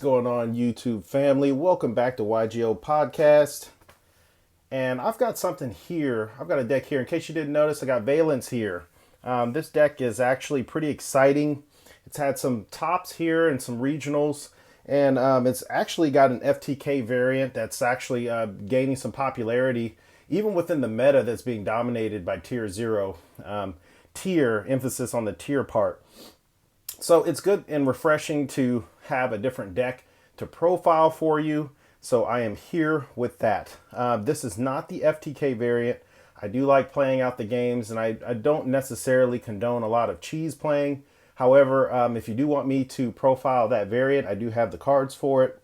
going on, YouTube family? Welcome back to YGO Podcast. And I've got something here. I've got a deck here. In case you didn't notice, I got Vaylantz here. This deck is actually pretty exciting. It's had some tops here and some regionals. And it's actually got an FTK variant that's actually gaining some popularity, even within the meta that's being dominated by Tier 0. Tier, emphasis on the tier part. So it's good and refreshing to have a different deck to profile for you. So I am here with that. This is not the FTK variant. I do like playing out the games, and I don't necessarily condone a lot of cheese playing. However, if you do want me to profile that variant, I do have the cards for it.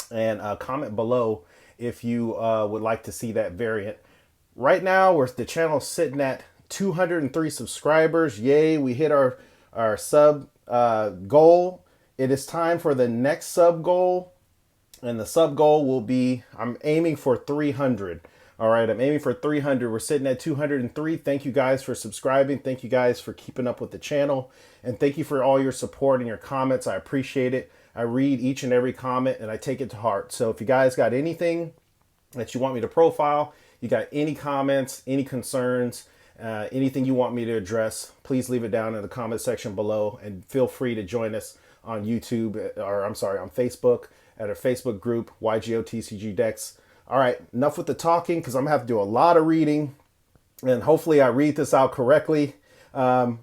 And comment below if you would like to see that variant. Right now, the channel's sitting at 203 subscribers. Yay, we hit our sub goal. It is time for the next sub goal, and the sub goal will be, I'm aiming for 300. All right, I'm aiming for 300. We're sitting at 203. Thank you guys for subscribing. Thank you guys for keeping up with the channel, and thank you for all your support and your comments. I appreciate it. I read each and every comment and I take it to heart. So if you guys got anything that you want me to profile, you got any comments, any concerns, anything you want me to address, please leave it down in the comment section below, and feel free to join us on YouTube, or I'm sorry, on Facebook, at our Facebook group, YGO TCG Decks. All right, enough with the talking, because I'm going to have to do a lot of reading, and hopefully I read this out correctly. Onto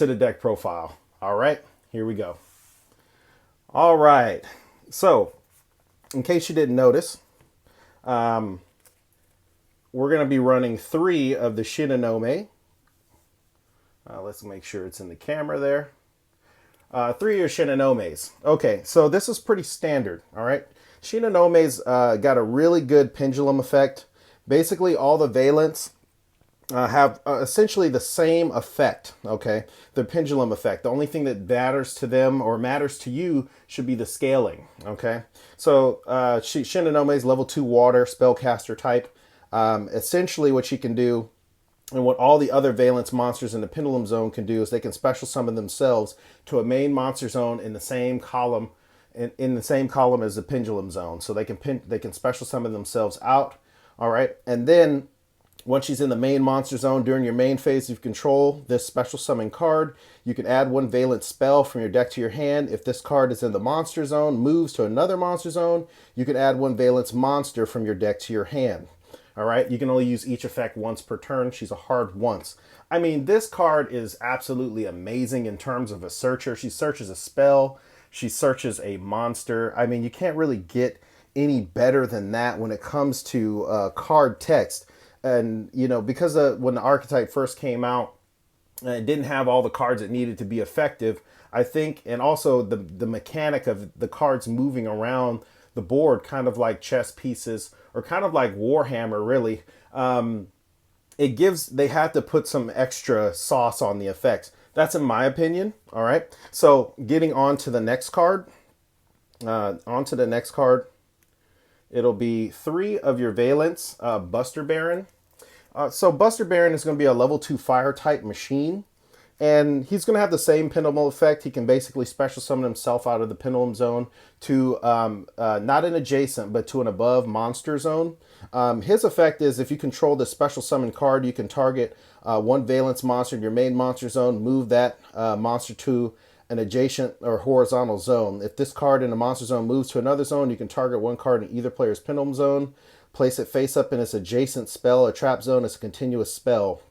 the deck profile. All right, here we go. All right, so in case you didn't notice, we're going to be running 3 of the Shinanome. Let's make sure it's in the camera there. 3 of Shinanomes. Okay, so this is pretty standard, all right? Shinanome's got a really good pendulum effect. Basically, all the Vaylantz have essentially the same effect, okay? The pendulum effect. The only thing that matters to them or matters to you should be the scaling, okay? So Shinanome's level 2 water spellcaster type. Essentially what she can do, and what all the other Valence monsters in the Pendulum Zone can do, is they can special summon themselves to a main monster zone in the same column, in the same column as the Pendulum Zone. So they can special summon themselves out. All right, and then once she's in the main monster zone during your main phase of control, this special summon card, you can add 1 Valence spell from your deck to your hand. If this card is in the monster zone, moves to another monster zone, you can add 1 Valence monster from your deck to your hand. All right, you can only use each effect once per turn. She's a hard once. I mean, this card is absolutely amazing in terms of a searcher. She searches a spell. She searches a monster. I mean, you can't really get any better than that when it comes to card text. And, you know, because when the archetype first came out, it didn't have all the cards it needed to be effective, I think, and also the mechanic of the cards moving around the board, kind of like chess pieces, or kind of like Warhammer, really. They have to put some extra sauce on the effects. That's in my opinion. All right. So getting on to the next card. It'll be 3 of your Vaylantz Buster Baron. So Buster Baron is going to be a level 2 fire type machine. And he's going to have the same pendulum effect. He can basically special summon himself out of the Pendulum Zone to not an adjacent, but to an above monster zone. His effect is, if you control the special summon card, you can target 1 Vaylantz monster in your main monster zone, move that monster to an adjacent or horizontal zone. If this card in the monster zone moves to another zone, you can target 1 card in either player's Pendulum Zone, place it face up in its adjacent spell or trap zone as a continuous spell.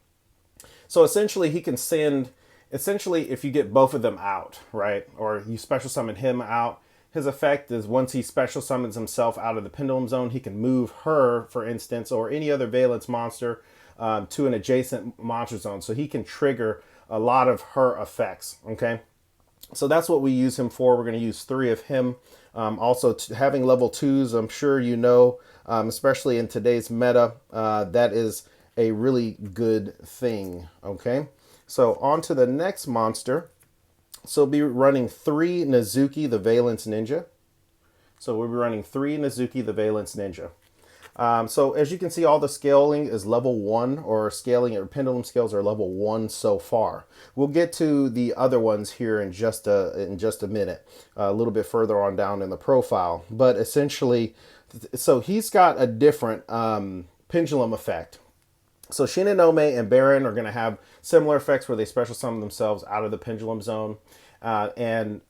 So essentially, he can send, if you get both of them out, right, or you special summon him out, his effect is once he special summons himself out of the Pendulum Zone, he can move her, for instance, or any other Vaylantz monster to an adjacent monster zone. So he can trigger a lot of her effects, okay? So that's what we use him for. We're going to use 3 of him. Also, having level 2s, I'm sure you know, especially in today's meta, that is a really good thing, okay? So on to the next monster. So we'll be running 3 Mizuki, the Valence Ninja. So we'll be running 3 Mizuki, the Valence Ninja. So as you can see, all the scaling is level 1, or scaling or pendulum scales are level 1 so far. We'll get to the other ones here in just a minute, a little bit further on down in the profile. But essentially, so he's got a different pendulum effect. So Shinanome and Baron are going to have similar effects where they special summon themselves out of the Pendulum Zone. And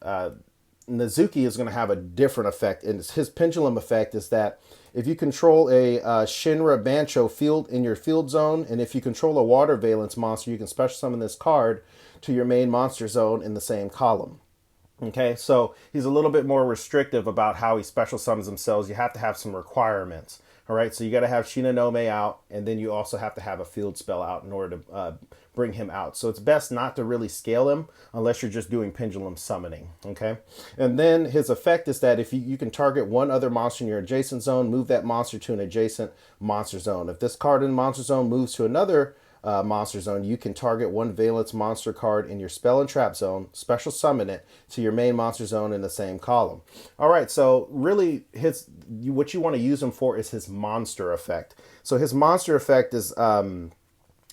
Mizuki is going to have a different effect. And his pendulum effect is that if you control a Shinra Bancho field in your field zone, and if you control a water Valence monster, you can special summon this card to your main monster zone in the same column. Okay, so he's a little bit more restrictive about how he special summons himself. You have to have some requirements. All right, so you got to have Shinanome out, and then you also have to have a field spell out in order to bring him out. So it's best not to really scale him unless you're just doing pendulum summoning. Okay, and then his effect is that if you can target one other monster in your adjacent zone, move that monster to an adjacent monster zone. If this card in the monster zone moves to another monster zone, you can target one Valence monster card in your spell and trap zone, special summon it to your main monster zone in the same column. All right, so really what you want to use him for is his monster effect. So his monster effect is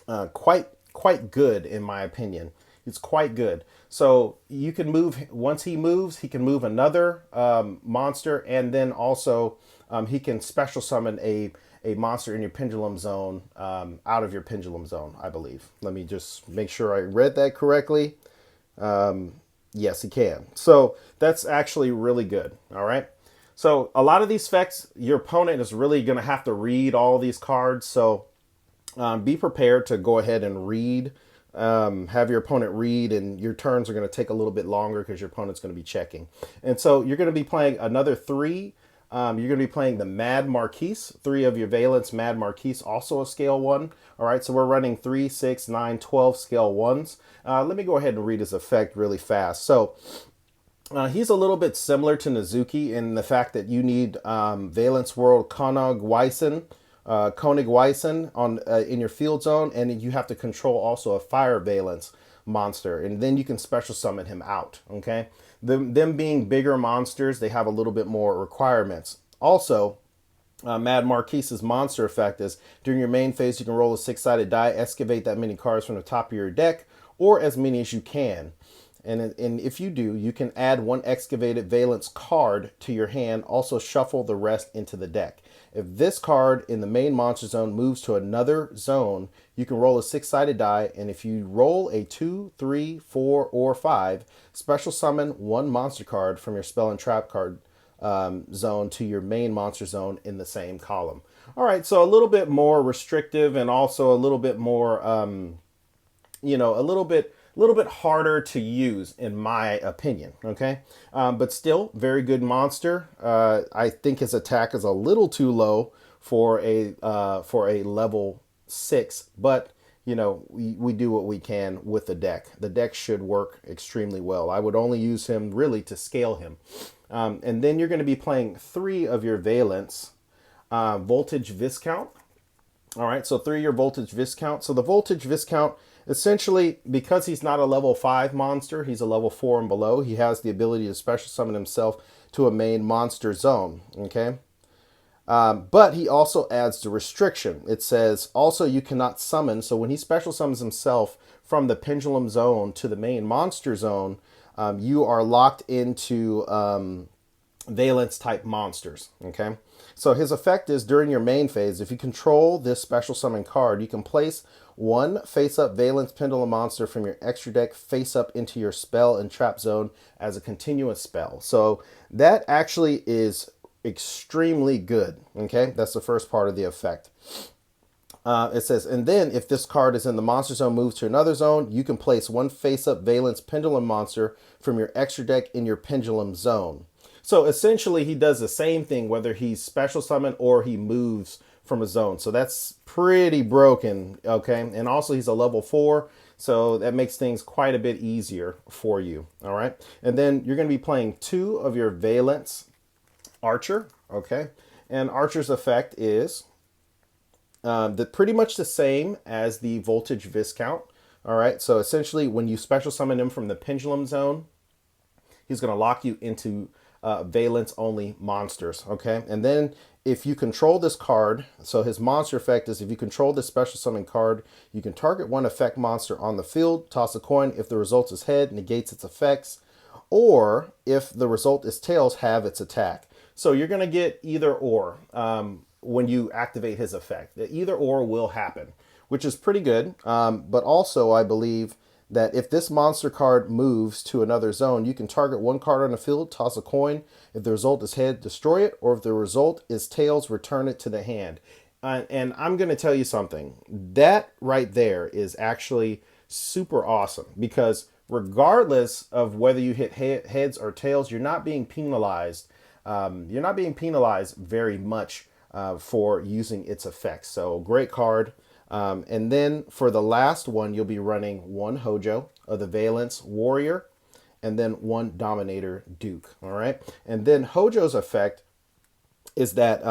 quite good in my opinion. It's quite good. So you can move, once he moves, he can move another monster, and then also he can special summon a monster in your pendulum zone out of your pendulum zone, I believe. Let me just make sure I read that correctly. Yes, he can. So that's actually really good. All right. So a lot of these effects, your opponent is really going to have to read all these cards. So be prepared to go ahead and read. Have your opponent read, and your turns are going to take a little bit longer because your opponent's going to be checking. And so you're going to be playing another 3. You're going to be playing the Mad Marquis, 3 of your Valence Mad Marquis, also a scale 1. All right, so we're running 3, 6, 9, 12 scale 1s. Let me go ahead and read his effect really fast. So he's a little bit similar to Mizuki in the fact that you need Valence World Kongweisen on in your field zone, and you have to control also a Fire Valence monster, and then you can special summon him out. Okay, them being bigger monsters, they have a little bit more requirements. Also, Mad Marquis's monster effect is during your main phase, you can roll a 6-sided die, excavate that many cards from the top of your deck, or as many as you can. And if you do, you can add one excavated Valence card to your hand, also shuffle the rest into the deck. If this card in the main monster zone moves to another zone, you can roll a 6-sided die, and if you roll a 2, 3, 4, or 5, special summon one monster card from your spell and trap card zone to your main monster zone in the same column. All right, so a little bit more restrictive, and also a little bit more, a little bit harder to use in my opinion. Okay, but still very good monster. I think his attack is a little too low for a level 6, but we do what we can with the deck. The deck should work extremely well. I would only use him really to scale him. And then you're going to be playing 3 of your Valence Voltage Viscount. All right, so 3 of your Voltage Viscount. So the Voltage Viscount, essentially, because he's not a level 5 monster, he's a level 4 and below, he has the ability to special summon himself to a main monster zone. Okay, but he also adds the restriction. It says also you cannot summon. So when he special summons himself from the Pendulum Zone to the main monster zone, you are locked into Valence type monsters. Okay, so his effect is during your main phase, if you control this special summon card, you can place one face-up Valence Pendulum monster from your extra deck face-up into your spell and trap zone as a continuous spell. So that actually is extremely good. Okay, that's the first part of the effect. It says, and then if this card is in the monster zone, moves to another zone, you can place one face-up Valence Pendulum monster from your extra deck in your Pendulum Zone. So essentially, he does the same thing whether he's special summon or he moves from a zone. So that's pretty broken. Okay, and also he's a level 4, so that makes things quite a bit easier for you. All right, and then you're going to be playing 2 of your Valence Archer. Okay, and Archer's effect is pretty much the same as the Voltage Viscount. All right, so essentially when you special summon him from the Pendulum Zone, he's going to lock you into Valence only monsters. Okay, and then if you control this card, so his monster effect is if you control this special summon card, you can target one effect monster on the field, toss a coin. If the result is head, negates its effects. Or if the result is tails, have its attack. So you're going to get either or when you activate his effect. Either or will happen, which is pretty good. But also, I believe that if this monster card moves to another zone, you can target one card on the field, toss a coin. If the result is head, destroy it. Or if the result is tails, return it to the hand. And I'm going to tell you something. That right there is actually super awesome because regardless of whether you hit heads or tails, you're not being penalized. You're not being penalized very much for using its effects. So great card. And then for the last one, you'll be running one Hojo of the Valence Warrior and then one Dominator Duke. All right. And then Hojo's effect is that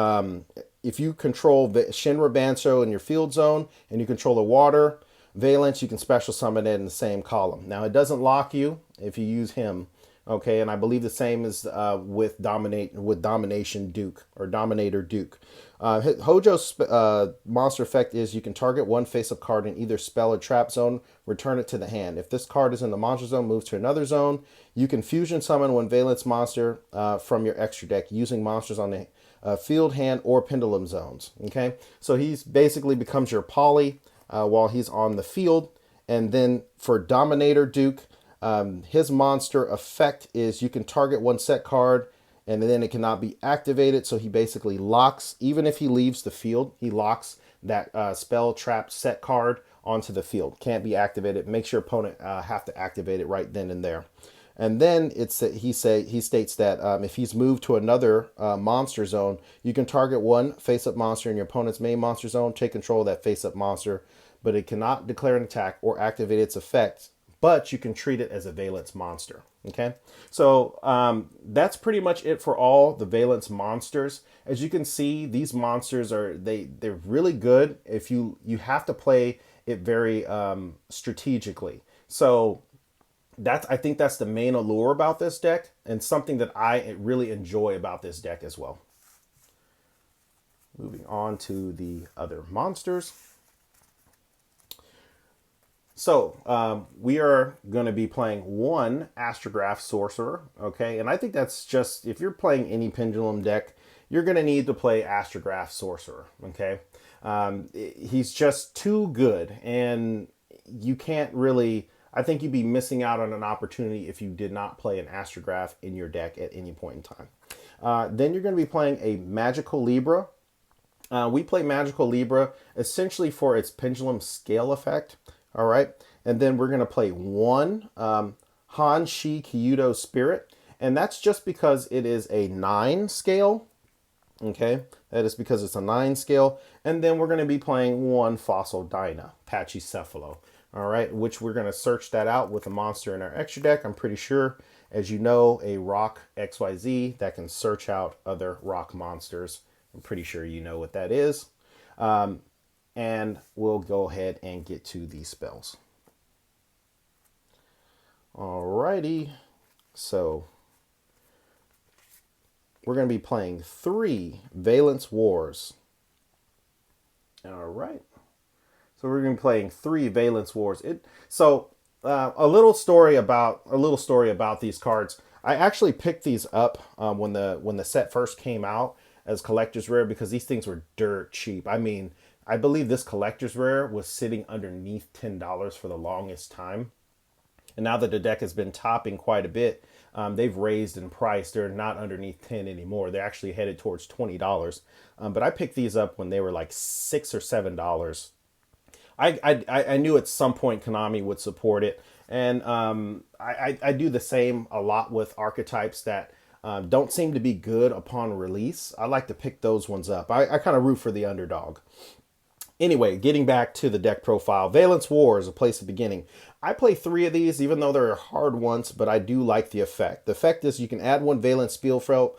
if you control Shinra Bancho in your field zone and you control the water, Vaylantz, you can special summon it in the same column. Now, it doesn't lock you if you use him, okay? And I believe the same is with Domination Duke or Dominator Duke. Hojo's monster effect is you can target one face-up card in either spell or trap zone, return it to the hand. If this card is in the monster zone, moves to another zone, you can fusion summon one Valence monster from your extra deck using monsters on the field, hand, or pendulum zones, okay? So he's basically becomes your poly while he's on the field. And then for Dominator Duke, his monster effect is you can target one set card and then it cannot be activated. So he basically locks, even if he leaves the field, he locks that spell trap set card onto the field. Can't be activated. Makes your opponent have to activate it right then and there. And then he states that if he's moved to another monster zone, you can target one face-up monster in your opponent's main monster zone, take control of that face-up monster, but it cannot declare an attack or activate its effects, but you can treat it as a Valence monster, okay? So that's pretty much it for all the Valence monsters. As you can see, these monsters they're really good if you have to play it very strategically. So I think that's the main allure about this deck and something that I really enjoy about this deck as well. Moving on to the other monsters. So we are going to be playing one Astrograph Sorcerer, okay? And I think that's just, if you're playing any Pendulum deck, you're going to need to play Astrograph Sorcerer, okay? He's just too good, and you can't really, I think you'd be missing out on an opportunity if you did not play an Astrograph in your deck at any point in time. Then you're going to be playing a Magical Libra. We play Magical Libra essentially for its Pendulum Scale effect. All right, and then we're going to play one Han-Shi Kyudo Spirit, and that's just because it is a 9 scale, okay? That is because it's a 9 scale, and then we're going to be playing one Fossil Dyna, Pachycephalo, all right, which we're going to search that out with a monster in our extra deck. I'm pretty sure, as you know, a Rock XYZ that can search out other rock monsters. I'm pretty sure you know what that is. And we'll go ahead and get to these spells. Alrighty, so we're going to be playing 3 Valence Wars. Alright, so we're going to be playing 3 Valence Wars. A little story about these cards. I actually picked these up when the set first came out as collector's rare because these things were dirt cheap. I mean, I believe this collector's rare was sitting underneath $10 for the longest time. And now that the deck has been topping quite a bit, they've raised in price. They're not underneath 10 anymore. They're actually headed towards $20. But I picked these up when they were like $6 or $7. I knew at some point Konami would support it. And I do the same a lot with archetypes that don't seem to be good upon release. I like to pick those ones up. I kind of root for the underdog. Anyway, getting back to the deck profile, Valence War is a place of beginning. I play 3 of these, even though they're hard ones, but I do like the effect. The effect is you can add 1 Valence spell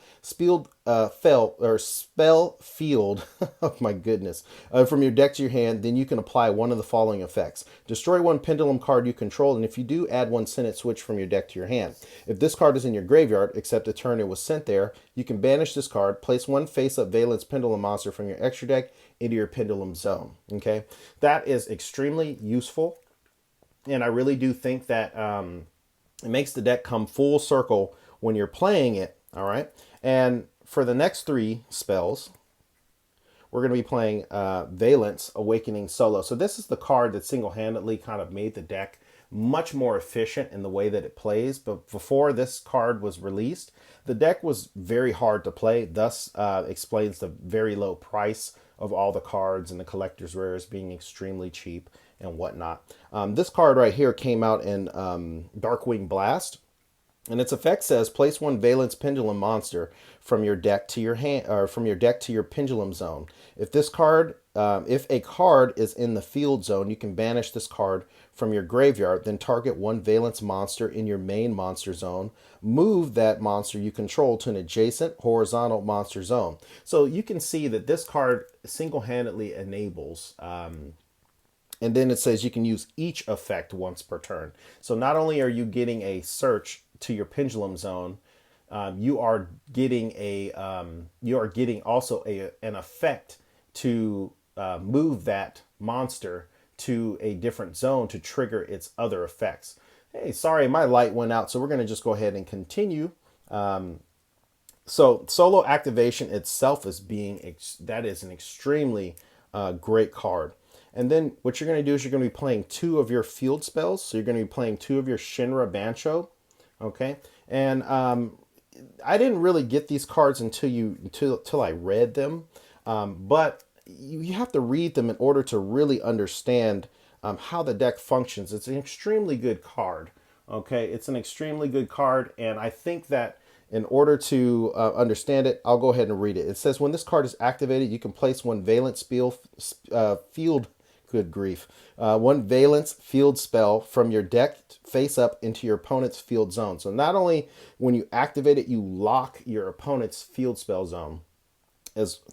field, oh my goodness, from your deck to your hand. Then you can apply one of the following effects. Destroy 1 pendulum card you control, and if you do, add 1 send it switch from your deck to your hand. If this card is in your graveyard, except the turn it was sent there, you can banish this card, place 1 face-up Valence pendulum monster from your extra deck into your Pendulum Zone. Okay, that is extremely useful. And I really do think that it makes the deck come full circle when you're playing it. All right. And for the next 3 spells, we're going to be playing Valence Awakening solo. So this is the card that single-handedly kind of made the deck much more efficient in the way that it plays. But before this card was released, the deck was very hard to play. Thus explains the very low price of all the cards and the collector's rares being extremely cheap and whatnot. This card right here came out in Darkwing Blast. And its effect says place 1 Valence Pendulum monster from your deck to your hand, or from your deck to your Pendulum Zone. If this card, if a card is in the field zone, you can banish this card from your graveyard. Then target 1 Valence monster in your main monster zone. Move that monster you control to an adjacent horizontal monster zone. So you can see that this card single-handedly enables. And then it says you can use each effect once per turn. So not only are you getting a search to your Pendulum Zone, you are getting also an effect to move that monster to a different zone to trigger its other effects. Hey, sorry, my light went out, so we're going to just go ahead and continue. So solo activation itself is that is an extremely great card. And then what you're going to do is you're going to be playing 2 of your field spells. So you're going to be playing 2 of your Shinra Bancho. Okay. And I didn't really get these cards until I read them. But you have to read them in order to really understand how the deck functions. It's an extremely good card. Okay. It's an extremely good card. And I think that in order to understand it, I'll go ahead and read it. It says when this card is activated, you can place 1 Valence field. Good grief. 1 Valence field spell from your deck face up into your opponent's field zone. So not only when you activate it, you lock your opponent's field spell zone.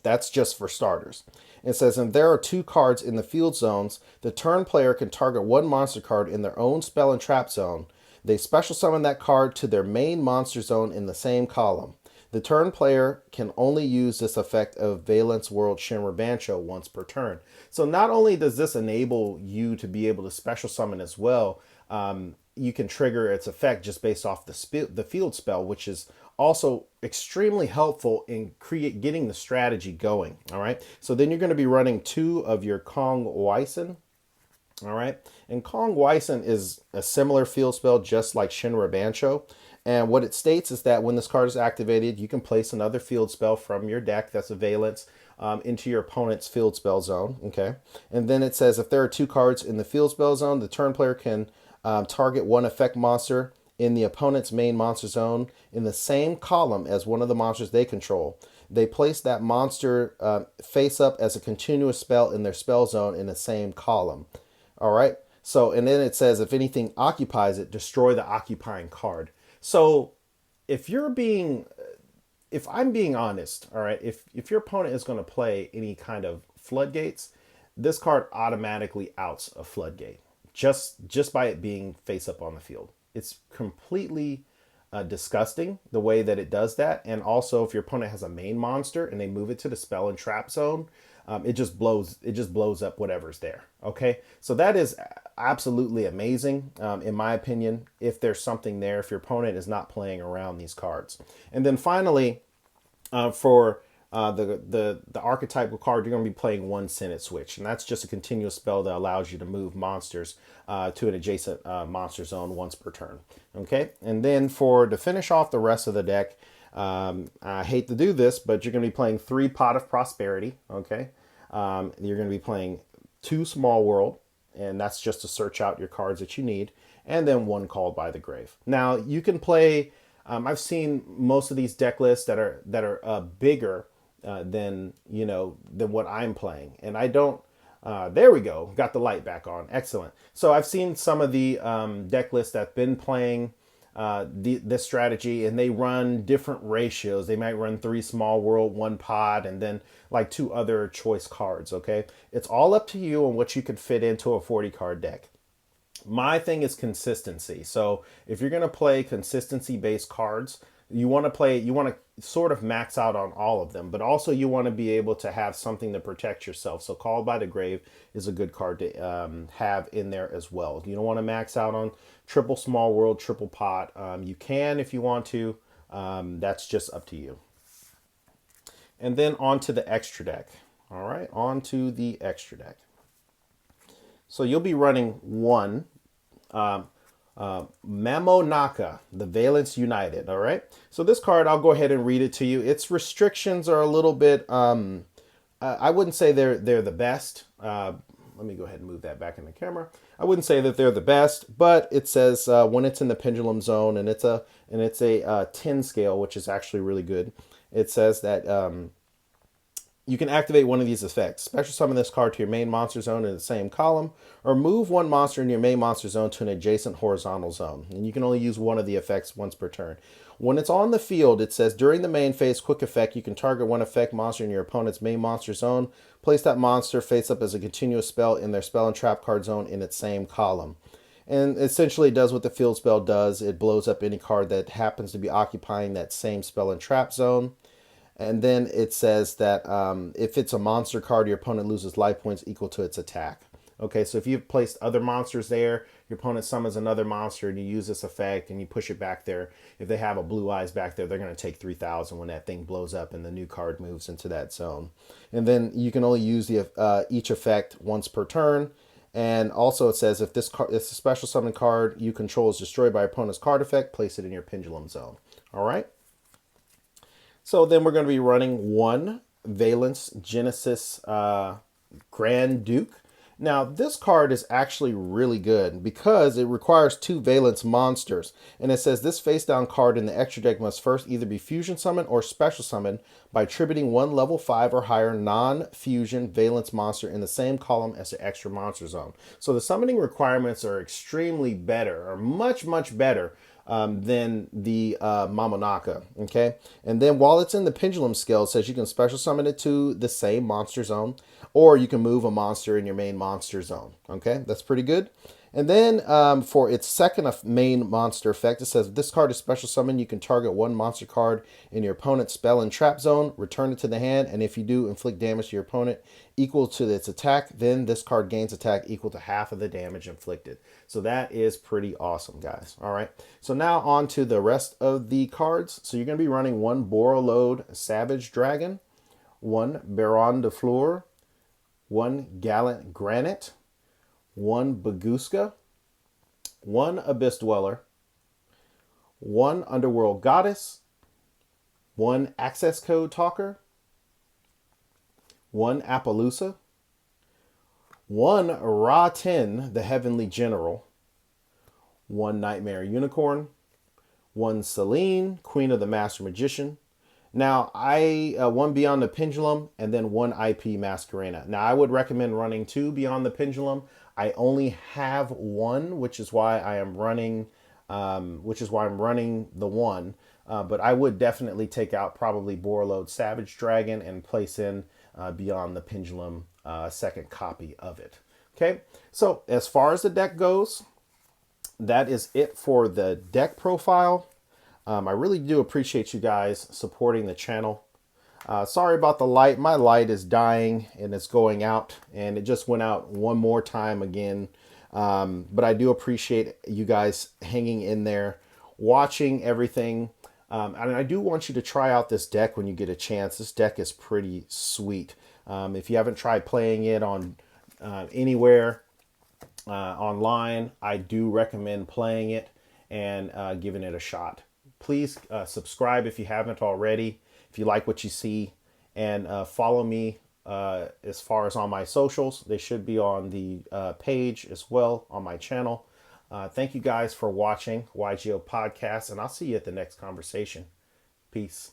That's just for starters. It says, and there are 2 cards in the field zones. The turn player can target 1 monster card in their own spell and trap zone. They special summon that card to their main monster zone in the same column. The turn player can only use this effect of Valence World Shinra Bancho once per turn. So not only does this enable you to be able to special summon as well, you can trigger its effect just based off the field spell, which is also extremely helpful in getting the strategy going. All right. So then you're going to be running 2 of your Kongweisen. All right. And Kongweisen is a similar field spell, just like Shinra Bancho. And what it states is that when this card is activated, you can place another field spell from your deck that's a Valence into your opponent's field spell zone. Okay. And then it says if there are 2 cards in the field spell zone, the turn player can target 1 effect monster in the opponent's main monster zone in the same column as one of the monsters they control. They place that monster face up as a continuous spell in their spell zone in the same column. All right. So, and then it says if anything occupies it, destroy the occupying card. So if I'm being honest, all right, if your opponent is going to play any kind of floodgates, this card automatically outs a floodgate just by it being face up on the field. It's completely disgusting the way that it does that. And also if your opponent has a main monster and they move it to the spell and trap zone, it just blows up whatever's there. Okay. So that is absolutely amazing. In my opinion, if there's something there, if your opponent is not playing around these cards. And then finally, for the archetypal card, you're going to be playing 1 send it switch. And that's just a continuous spell that allows you to move monsters to an adjacent monster zone once per turn. Okay. And then to finish off the rest of the deck, I hate to do this, but you're going to be playing 3 Pot of Prosperity. Okay. You're going to be playing 2 Small World, and that's just to search out your cards that you need, and then 1 Called by the Grave. Now you can play. I've seen most of these deck lists that are bigger than what I'm playing, and I don't There we go. Got the light back on. Excellent. So I've seen some of the deck lists that have been playing this strategy, and they run different ratios. They might run 3 small world, 1 pod, and then like 2 other choice cards. Okay, it's all up to you on what you could fit into a 40 card deck. My thing is consistency. So if you're going to play consistency based cards, you want to sort of max out on all of them, but also you want to be able to have something to protect yourself. So Called by the Grave is a good card to have in there as well. You don't want to max out on triple small world, triple pot. You can if you want to. That's just up to you. And then on to the extra deck. All right, on to the extra deck. So you'll be running one Mamonaka, the Valence United. All right. So this card, I'll go ahead and read it to you. Its restrictions are a little bit. I wouldn't say they're the best. Let me go ahead and move that back in the camera. I wouldn't say that they're the best, but it says when it's in the Pendulum Zone, and it's a 10 scale, which is actually really good. It says that you can activate one of these effects. Special summon this card to your main monster zone in the same column, or move one monster in your main monster zone to an adjacent horizontal zone. And you can only use one of the effects once per turn. When it's on the field, it says during the main phase quick effect, you can target one effect monster in your opponent's main monster zone. Place that monster face up as a continuous spell in their spell and trap card zone in its same column. And essentially it does what the field spell does. It blows up any card that happens to be occupying that same spell and trap zone. And then it says that if it's a monster card, your opponent loses life points equal to its attack. Okay, so if you've placed other monsters there, your opponent summons another monster and you use this effect and you push it back there. If they have a blue eyes back there, they're going to take 3,000 when that thing blows up and the new card moves into that zone. And then you can only use each effect once per turn. And also it says if this a special summon card you control is destroyed by your opponent's card effect, place it in your Pendulum Zone. All right. So then we're going to be running one Valence Genesis Grand Duke. Now, this card is actually really good because it requires 2 Valence monsters. And it says this face-down card in the extra deck must first either be fusion summoned or special summoned by attributing 1 level 5 or higher non-fusion Valence monster in the same column as the extra monster zone. So the summoning requirements are extremely better, or much, much better than the Mamonaka, okay? And then while it's in the Pendulum scale, it says you can special summon it to the same monster zone, or you can move a monster in your main monster zone, okay? That's pretty good. And then for its second main monster effect, it says this card is special summon. You can target one monster card in your opponent's spell and trap zone, return it to the hand, and if you do, inflict damage to your opponent equal to its attack, then this card gains attack equal to half of the damage inflicted. So that is pretty awesome, guys. All right. So now on to the rest of the cards. So you're going to be running one Borreload Savage Dragon, one Baron de Fleur, one Gallant Granite, one Baguska, one Abyss Dweller, one Underworld Goddess, one Access Code Talker, one Appaloosa, one Ra-Ten, the Heavenly General, one Nightmare Unicorn, one Selene, Queen of the Master Magician. Now, one Beyond the Pendulum, and then one IP Masquerena. Now, I would recommend running 2 Beyond the Pendulum. I only have 1, which is why I am running, the 1. But I would definitely take out probably Borreload Savage Dragon and place in Beyond the Pendulum, second copy of it. Okay, so as far as the deck goes, that is it for the deck profile. I really do appreciate you guys supporting the channel. Sorry about the light. My light is dying and it's going out, and it just went out one more time again. But I do appreciate you guys hanging in there, watching everything. And I do want you to try out this deck when you get a chance. This deck is pretty sweet. If you haven't tried playing it on anywhere online, I do recommend playing it and giving it a shot. Please subscribe if you haven't already, if you like what you see, and follow me as far as on my socials. They should be on the page as well on my channel. Thank you guys for watching YGO Podcast, and I'll see you at the next conversation. Peace.